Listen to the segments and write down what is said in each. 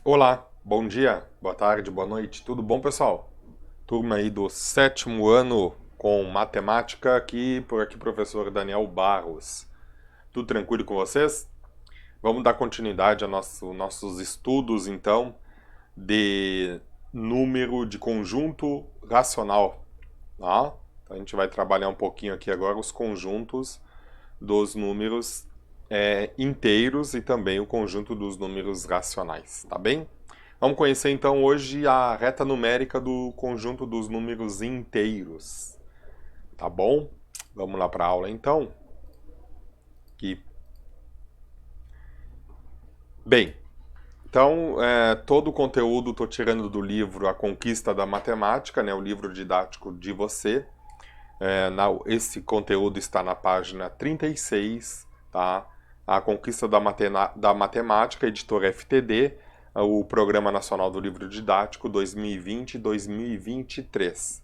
Olá, bom dia, boa tarde, boa noite, tudo bom, pessoal? Turma aí do sétimo ano com matemática, por aqui professor Daniel Barros. Tudo tranquilo com vocês? Vamos dar continuidade a nossos estudos, então, de número de conjunto racional, tá? Então a gente vai trabalhar um pouquinho aqui agora os conjuntos dos números inteiros e também o conjunto dos números racionais, tá bem? Vamos conhecer então hoje a reta numérica do conjunto dos números inteiros, tá bom? Vamos lá para a aula então. Que bem, então todo o conteúdo estou tirando do livro A Conquista da Matemática, né? O livro didático de você. Esse conteúdo está na página 36, tá? A Conquista da Matemática, editora FTD, o Programa Nacional do Livro Didático 2020-2023.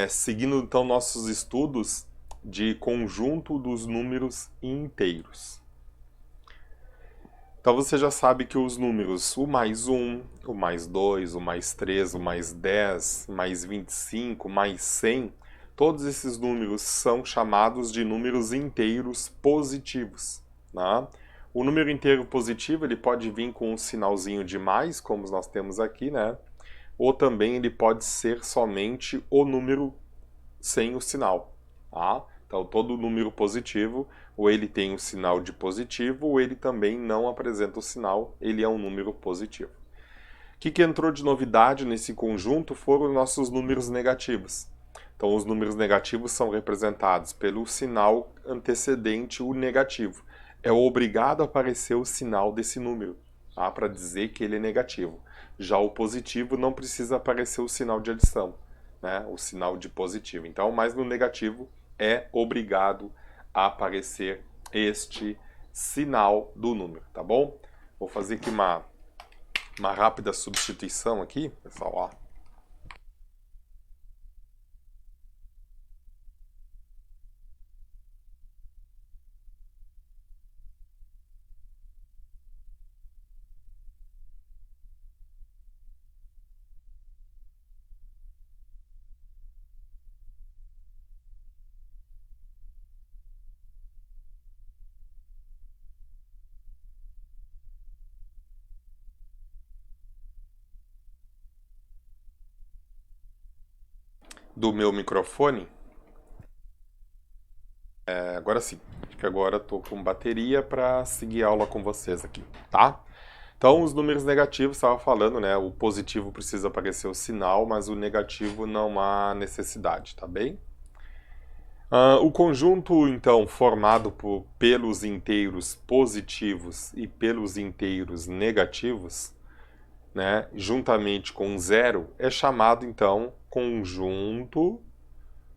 Seguindo então nossos estudos de conjunto dos números inteiros. Então você já sabe que os números o mais um, o mais 2, o mais 3, o mais 10, mais 25, mais 100, todos esses números são chamados de números inteiros positivos, né? O número inteiro positivo ele pode vir com um sinalzinho de mais, como nós temos aqui, né? Ou também ele pode ser somente o número sem o sinal, tá? Então todo número positivo, ou ele tem o sinal de positivo, ou ele também não apresenta o sinal, ele é um número positivo. O que entrou de novidade nesse conjunto foram os nossos números negativos. Então os números negativos são representados pelo sinal antecedente, o negativo. É obrigado a aparecer o sinal desse número, tá? Para dizer que ele é negativo. Já o positivo não precisa aparecer o sinal de adição, né? O sinal de positivo. Então, mas no negativo é obrigado a aparecer este sinal do número, tá bom? Vou fazer aqui uma rápida substituição aqui, pessoal, ó. Do meu microfone. Agora sim, acho que agora estou com bateria para seguir a aula com vocês aqui, tá? Então, os números negativos, estava falando, né? O positivo precisa aparecer o sinal, mas o negativo não há necessidade, tá bem? O conjunto, então, formado pelos inteiros positivos e pelos inteiros negativos, né, juntamente com zero, é chamado, então, conjunto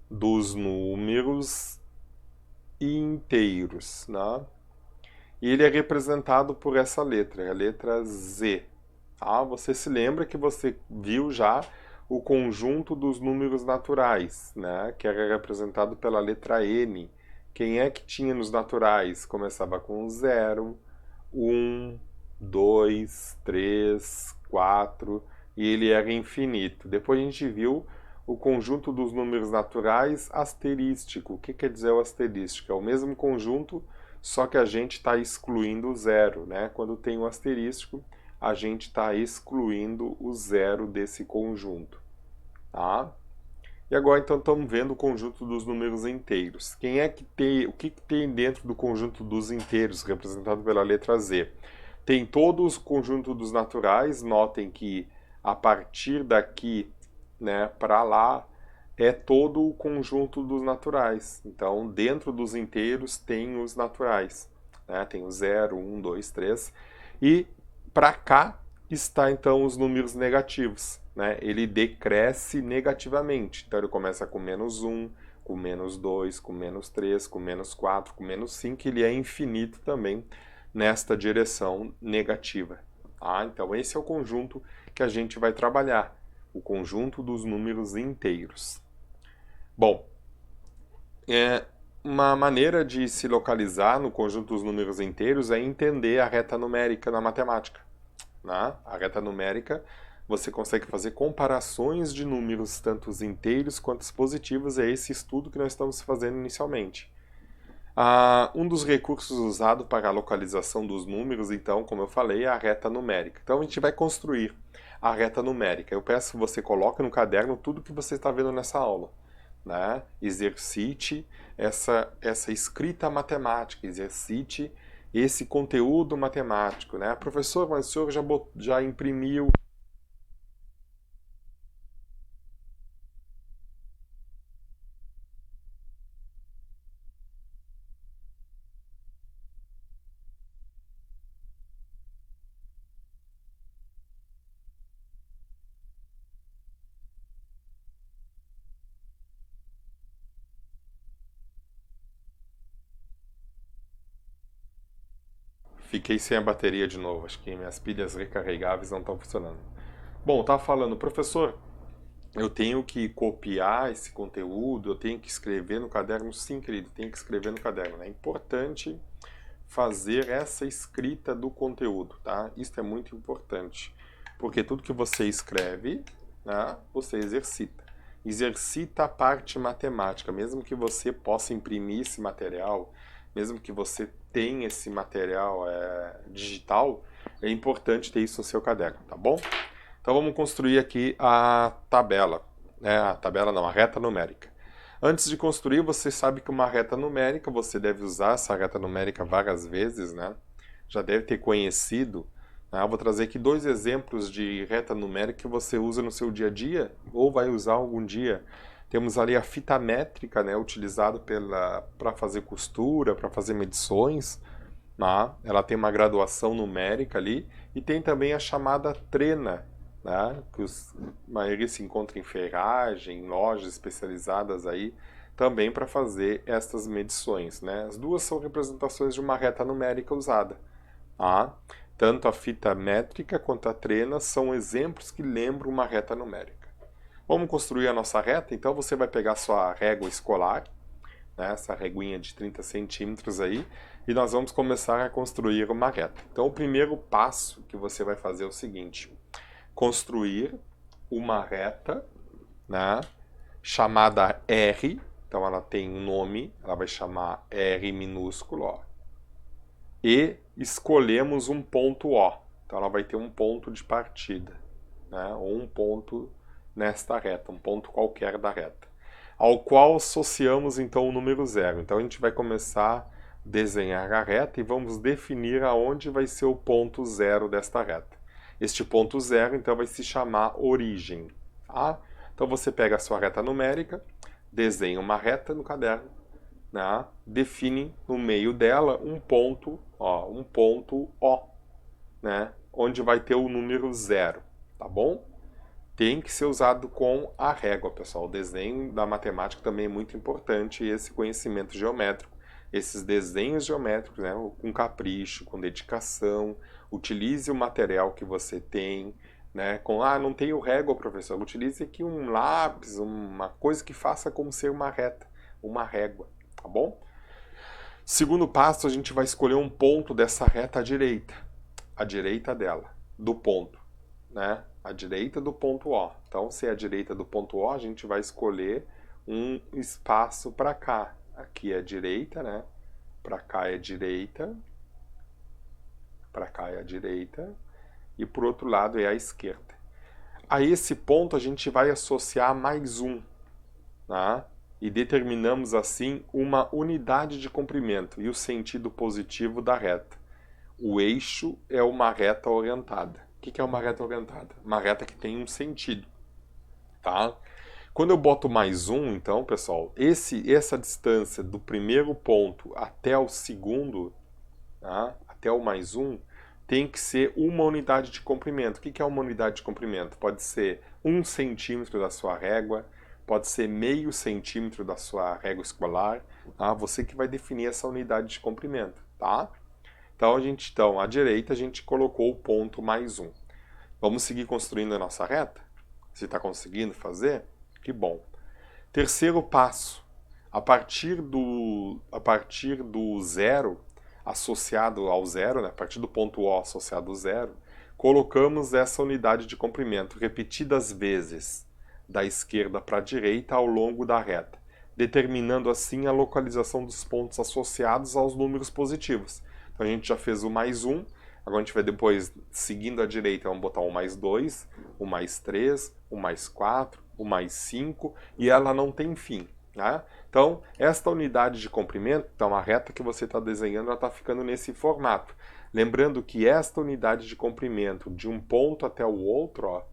dos números inteiros, né? E ele é representado por essa letra, a letra Z. Tá? Você se lembra que você viu já o conjunto dos números naturais, né? Que era representado pela letra N. Quem é que tinha nos naturais? Começava com 0, 1, 2, 3, 4 e ele era infinito. Depois a gente viu o conjunto dos números naturais asterístico. O que quer dizer o asterístico? É o mesmo conjunto, só que a gente está excluindo o zero, né? Quando tem o asterístico, a gente está excluindo o zero desse conjunto, tá? E agora então estamos vendo o conjunto dos números inteiros. Quem é que tem, o que tem dentro do conjunto dos inteiros, representado pela letra Z? Tem todo o conjunto dos naturais, notem que a partir daqui, né, para lá é todo o conjunto dos naturais. Então, dentro dos inteiros tem os naturais, né? Tem o 0, 1, 2, 3 e para cá está então os números negativos, né? Ele decresce negativamente. Então ele começa com menos 1, com menos 2, com menos 3, com menos 4, com menos 5, ele é infinito também nesta direção negativa. Tá? Então esse é o conjunto que a gente vai trabalhar, o conjunto dos números inteiros. Bom, uma maneira de se localizar no conjunto dos números inteiros é entender a reta numérica na matemática. né? A reta numérica, você consegue fazer comparações de números, tanto os inteiros quanto os positivos, é esse estudo que nós estamos fazendo inicialmente. Um dos recursos usados para a localização dos números, então, como eu falei, é a reta numérica. Então a gente vai construir a reta numérica. Eu peço que você coloque no caderno tudo que você está vendo nessa aula, né? Exercite essa escrita matemática, exercite esse conteúdo matemático, né? Professor, mas o senhor já imprimiu. Fiquei sem a bateria de novo, acho que minhas pilhas recarregáveis não estão funcionando. Bom, estava falando, professor, eu tenho que copiar esse conteúdo, eu tenho que escrever no caderno? Sim, querido, tem que escrever no caderno, né? É importante fazer essa escrita do conteúdo, tá? Isso é muito importante, porque tudo que você escreve, né, você exercita. Exercita a parte matemática, mesmo que você possa imprimir esse material, mesmo que você tenha esse material digital, é importante ter isso no seu caderno, tá bom? Então vamos construir aqui a tabela, né? A tabela não, a reta numérica. Antes de construir, você sabe que uma reta numérica, você deve usar essa reta numérica várias vezes, né? Já deve ter conhecido. Né? Eu vou trazer aqui dois exemplos de reta numérica que você usa no seu dia a dia ou vai usar algum dia. Temos ali a fita métrica, né? Utilizada para fazer costura, para fazer medições. Né? Ela tem uma graduação numérica ali e tem também a chamada trena, né? Que a maioria se encontra em ferragem, em lojas especializadas aí, também para fazer estas medições, né? As duas são representações de uma reta numérica usada. Tá? Tanto a fita métrica quanto a trena são exemplos que lembram uma reta numérica. Vamos construir a nossa reta? Então você vai pegar sua régua escolar, né, essa reguinha de 30 centímetros aí, e nós vamos começar a construir uma reta. Então o primeiro passo que você vai fazer é o seguinte: construir uma reta, né, chamada R, então ela tem um nome, ela vai chamar R minúsculo, ó, e escolhemos um ponto O, então ela vai ter um ponto de partida, né, ou um ponto nesta reta, um ponto qualquer da reta, ao qual associamos então o número zero. Então a gente vai começar a desenhar a reta e vamos definir aonde vai ser o ponto zero desta reta. Este ponto zero então vai se chamar origem. Tá? Então você pega a sua reta numérica, desenha uma reta no caderno, né? Define no meio dela um ponto, ó, um ponto O, né? Onde vai ter o número zero, tá bom? Tem que ser usado com a régua, pessoal. O desenho da matemática também é muito importante, e esse conhecimento geométrico, esses desenhos geométricos, né, com capricho, com dedicação. Utilize o material que você tem, né, não tenho régua, professor. Utilize aqui um lápis, uma coisa que faça como ser uma reta, uma régua, tá bom? Segundo passo, a gente vai escolher um ponto dessa reta à direita dela, do ponto, né? À direita do ponto O. Então, se é à direita do ponto O, a gente vai escolher um espaço para cá. Aqui é a direita, né? Para cá é a direita. Para cá é a direita. E por outro lado é a esquerda. A esse ponto a gente vai associar mais um, tá? E determinamos assim uma unidade de comprimento e o sentido positivo da reta. O eixo é uma reta orientada. O que é uma reta orientada? Uma reta que tem um sentido, tá? Quando eu boto mais um, então, pessoal, essa distância do primeiro ponto até o segundo, tá? Até o mais um, tem que ser uma unidade de comprimento. O que é uma unidade de comprimento? Pode ser 1 centímetro da sua régua, pode ser meio centímetro da sua régua escolar, tá? Você que vai definir essa unidade de comprimento, tá? Então, à direita a gente colocou o ponto mais um. Vamos seguir construindo a nossa reta? Você está conseguindo fazer? Que bom. Terceiro passo. A partir do zero, associado ao zero, né? A partir do ponto O associado ao zero, colocamos essa unidade de comprimento repetidas vezes da esquerda para a direita ao longo da reta, determinando assim a localização dos pontos associados aos números positivos. Então a gente já fez o mais 1, agora a gente vai depois, seguindo à direita, vamos botar o mais 2, o mais 3, o mais 4, o mais 5, e ela não tem fim. Né? Então, esta unidade de comprimento, então a reta que você está desenhando, ela está ficando nesse formato. Lembrando que esta unidade de comprimento, de um ponto até o outro, ó,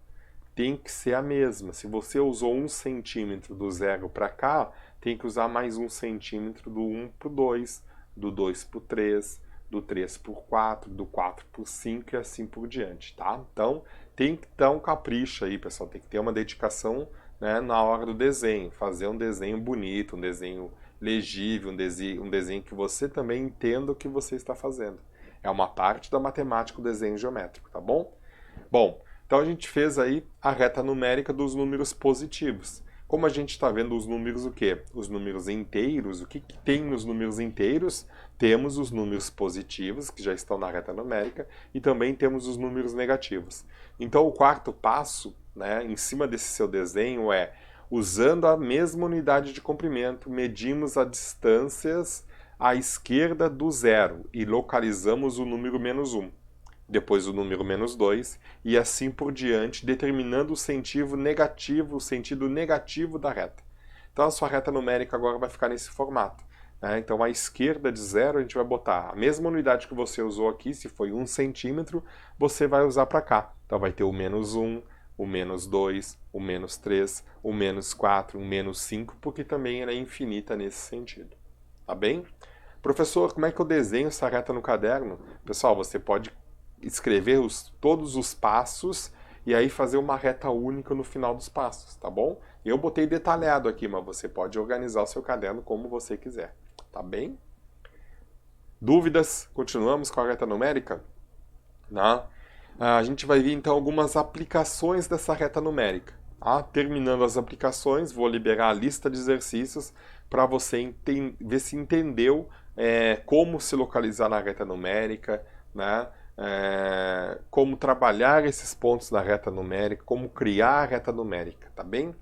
tem que ser a mesma. Se você usou 1 centímetro do 0 para cá, tem que usar mais 1 centímetro do 1 para o 2, do 2 para o 3, do 3 para o 4, do 4 para o 5 e assim por diante, tá? Então, tem que dar um capricho aí, pessoal. Tem que ter uma dedicação, né, na hora do desenho. Fazer um desenho bonito, um desenho legível, um desenho que você também entenda o que você está fazendo. É uma parte da matemática o desenho geométrico, tá bom? Bom, então a gente fez aí a reta numérica dos números positivos. Como a gente está vendo os números o quê? Os números inteiros. O que tem nos números inteiros? Temos os números positivos, que já estão na reta numérica, e também temos os números negativos. Então o quarto passo, né, em cima desse seu desenho é, usando a mesma unidade de comprimento, medimos as distâncias à esquerda do 0 e localizamos o número menos 1. Depois o número menos 2, e assim por diante, determinando o sentido negativo da reta. Então a sua reta numérica agora vai ficar nesse formato. Né? Então à esquerda de 0 a gente vai botar a mesma unidade que você usou aqui, se foi 1 centímetro, você vai usar para cá. Então vai ter o menos 1, o menos 2, o menos 3, o menos 4, o menos 5, porque também ela é infinita nesse sentido. Tá bem? Professor, como é que eu desenho essa reta no caderno? Pessoal, você pode escrever todos os passos e aí fazer uma reta única no final dos passos, tá bom? Eu botei detalhado aqui, mas você pode organizar o seu caderno como você quiser, tá bem? Dúvidas? Continuamos com a reta numérica? Né? A gente vai ver então algumas aplicações dessa reta numérica. Tá? Terminando as aplicações, vou liberar a lista de exercícios para você ver se entendeu como se localizar na reta numérica, né? Como trabalhar esses pontos da reta numérica, como criar a reta numérica, tá bem?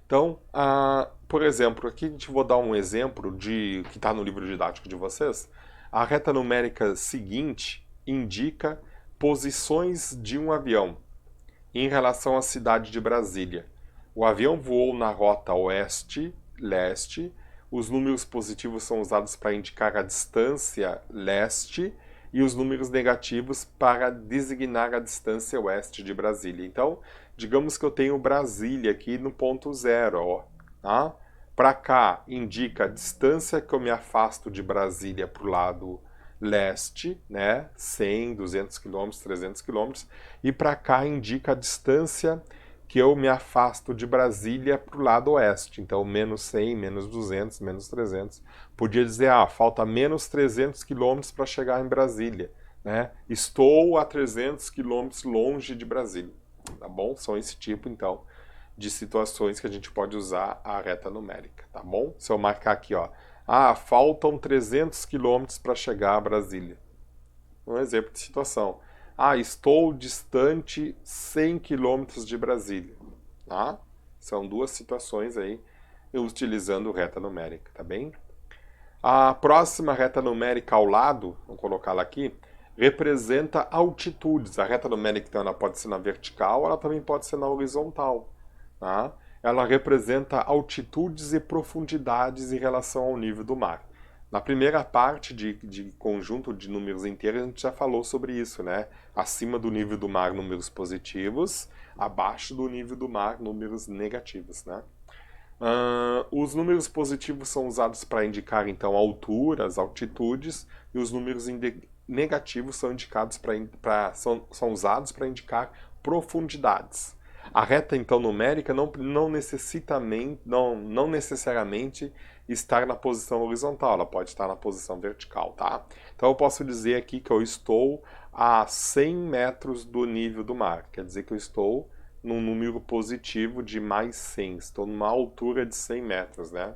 Então, por exemplo, aqui a gente vou dar um exemplo que está no livro didático de vocês. A reta numérica seguinte indica posições de um avião em relação à cidade de Brasília. O avião voou na rota oeste-leste, os números positivos são usados para indicar a distância leste, e os números negativos para designar a distância oeste de Brasília. Então, digamos que eu tenho Brasília aqui no ponto 0, ó, tá? Para cá indica a distância que eu me afasto de Brasília para o lado leste, né? 100, 200 km, 300 km, e para cá indica a distância que eu me afasto de Brasília para o lado oeste. Então, menos 100, menos 200, menos 300. Podia dizer, falta menos 300 quilômetros para chegar em Brasília. Né? Estou a 300 quilômetros longe de Brasília. Tá bom? São esse tipo, então, de situações que a gente pode usar a reta numérica. Tá bom? Se eu marcar aqui, ó, faltam 300 quilômetros para chegar a Brasília. Um exemplo de situação. Estou distante 100 quilômetros de Brasília. Tá? São duas situações aí, utilizando reta numérica, tá bem? A próxima reta numérica ao lado, vamos colocá-la aqui, representa altitudes. A reta numérica, então, ela pode ser na vertical, ela também pode ser na horizontal. Tá? Ela representa altitudes e profundidades em relação ao nível do mar. Na primeira parte de conjunto de números inteiros, a gente já falou sobre isso, né? Acima do nível do mar, números positivos, abaixo do nível do mar, números negativos, né? Os números positivos são usados para indicar, então, alturas, altitudes, e os números negativos são indicados são usados para indicar profundidades. A reta, então, numérica não necessariamente estar na posição horizontal, ela pode estar na posição vertical, tá? Então eu posso dizer aqui que eu estou a 100 metros do nível do mar, quer dizer que eu estou num número positivo de mais 100, estou numa altura de 100 metros, né?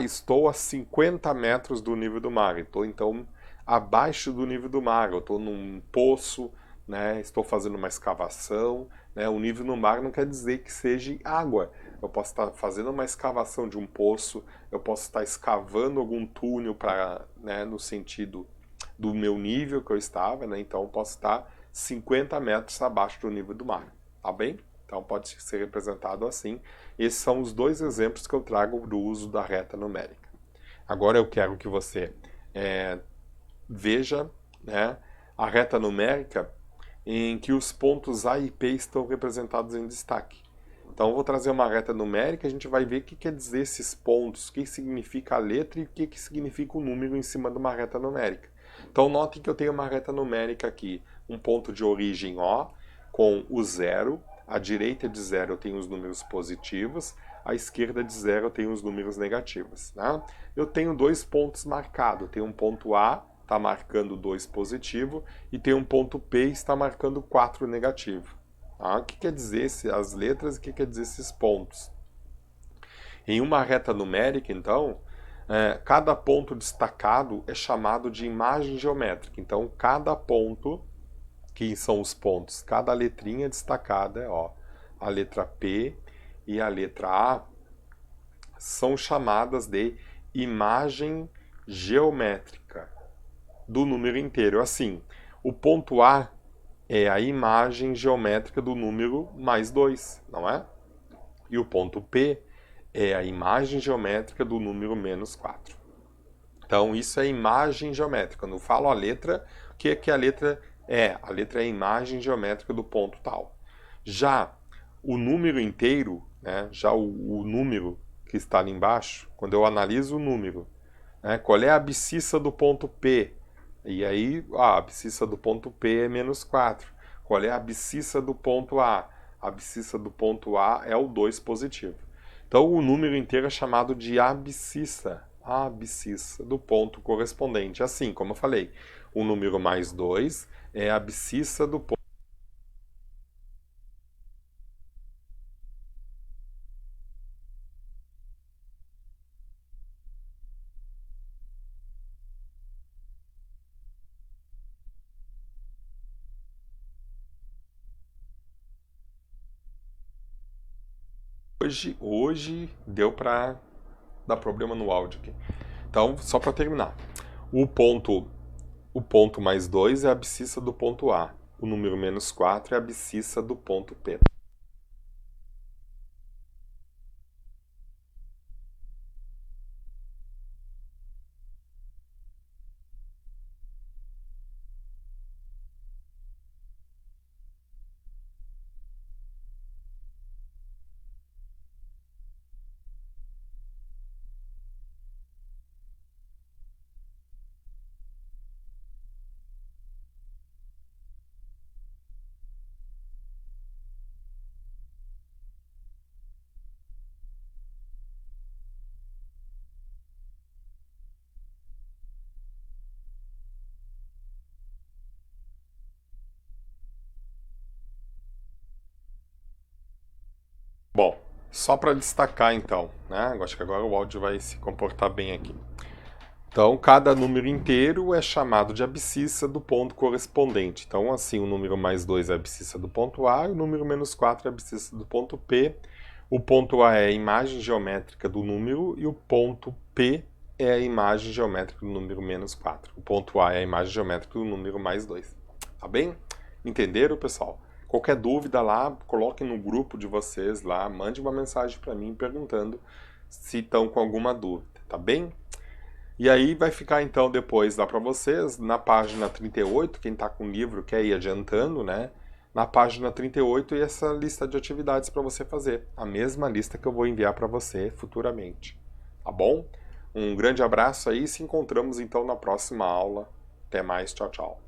Estou a 50 metros do nível do mar, estou então abaixo do nível do mar, eu estou num poço, né? Estou fazendo uma escavação, né? O nível no mar não quer dizer que seja água. Eu posso estar fazendo uma escavação de um poço, eu posso estar escavando algum túnel para, né, no sentido do meu nível que eu estava, né? Então eu posso estar 50 metros abaixo do nível do mar, tá bem? Então pode ser representado assim. Esses são os dois exemplos que eu trago do uso da reta numérica. Agora eu quero que você veja, né, a reta numérica em que os pontos A e P estão representados em destaque. Então eu vou trazer uma reta numérica, a gente vai ver o que quer dizer esses pontos, o que significa a letra e o que significa o número em cima de uma reta numérica. Então notem que eu tenho uma reta numérica aqui, um ponto de origem O, com o zero, à direita de zero eu tenho os números positivos, à esquerda de zero eu tenho os números negativos. Né? Eu tenho dois pontos marcados, eu tenho um ponto A, está marcando 2 positivo, e tem um ponto P, está marcando 4 negativo. Tá? O que quer dizer as letras e o que quer dizer esses pontos? Em uma reta numérica, então, cada ponto destacado é chamado de imagem geométrica. Então, cada ponto, que são os pontos, cada letrinha destacada, a letra P e a letra A, são chamadas de imagem geométrica do número inteiro. Assim, o ponto A é a imagem geométrica do número mais 2, não é? E o ponto P é a imagem geométrica do número menos 4. Então, isso é imagem geométrica. Quando eu falo a letra, o que é que a letra é? A letra é a imagem geométrica do ponto tal. Já o número inteiro, né, já o número que está ali embaixo, quando eu analiso o número, né, qual é a abscissa do ponto P? E aí, a abscissa do ponto P é menos 4. Qual é a abscissa do ponto A? A abscissa do ponto A é o 2 positivo. Então, o número inteiro é chamado de abscissa. A abscissa do ponto correspondente. Assim, como eu falei, o número mais 2 é a abscissa do ponto. Hoje deu para dar problema no áudio aqui. Então, só para terminar. O ponto mais 2 é a abscissa do ponto A. O número menos 4 é a abscissa do ponto P. Bom, só para destacar então, né? Acho que agora o áudio vai se comportar bem aqui. Então, cada número inteiro é chamado de abscissa do ponto correspondente. Então, assim, o número mais 2 é a abscissa do ponto A e o número menos 4 é a abscissa do ponto P. O ponto A é a imagem geométrica do número e o ponto P é a imagem geométrica do número menos 4. O ponto A é a imagem geométrica do número mais 2. Tá bem? Entenderam, pessoal? Qualquer dúvida lá, coloquem no grupo de vocês lá, mande uma mensagem para mim perguntando se estão com alguma dúvida, tá bem? E aí vai ficar então depois lá para vocês, na página 38, quem está com o livro quer ir adiantando, né? Na página 38 e essa lista de atividades para você fazer. A mesma lista que eu vou enviar para você futuramente. Tá bom? Um grande abraço aí e se encontramos então na próxima aula. Até mais, tchau, tchau.